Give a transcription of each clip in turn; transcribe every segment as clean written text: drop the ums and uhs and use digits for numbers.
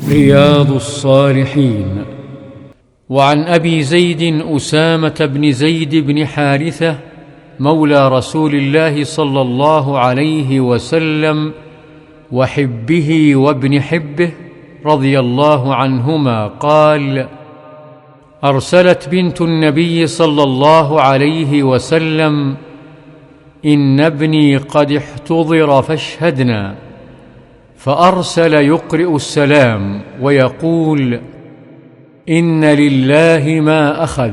رياض الصالحين. وعن أبي زيد أسامة بن زيد بن حارثة مولى رسول الله صلى الله عليه وسلم وحبه وابن حبه رضي الله عنهما قال: أرسلت بنت النبي صلى الله عليه وسلم: إن ابني قد احتضر فاشهدنا. فأرسل يقرئ السلام ويقول: إن لله ما أخذ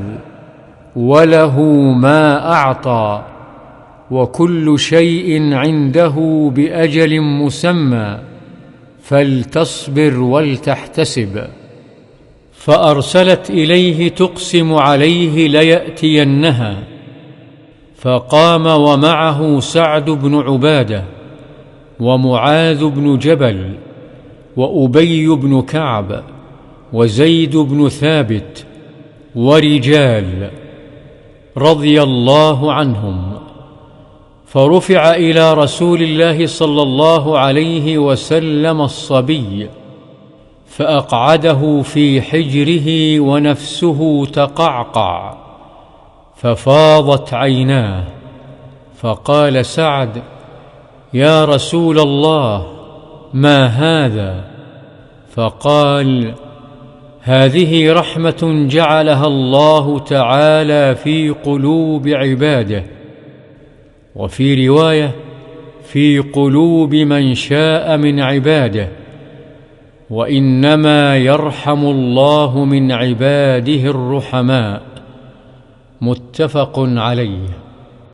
وله ما أعطى وكل شيء عنده بأجل مسمى فلتصبر ولتحتسب. فأرسلت إليه تقسم عليه ليأتينها، فقام ومعه سعد بن عبادة ومعاذ بن جبل وأبي بن كعب وزيد بن ثابت ورجال رضي الله عنهم. فرفع إلى رسول الله صلى الله عليه وسلم الصبي، فأقعده في حجره ونفسه تقعقع، ففاضت عيناه. فقال سعد: يا رسول الله، ما هذا؟ فقال: هذه رحمة جعلها الله تعالى في قلوب عباده، وفي رواية: في قلوب من شاء من عباده، وإنما يرحم الله من عباده الرحماء. متفق عليه.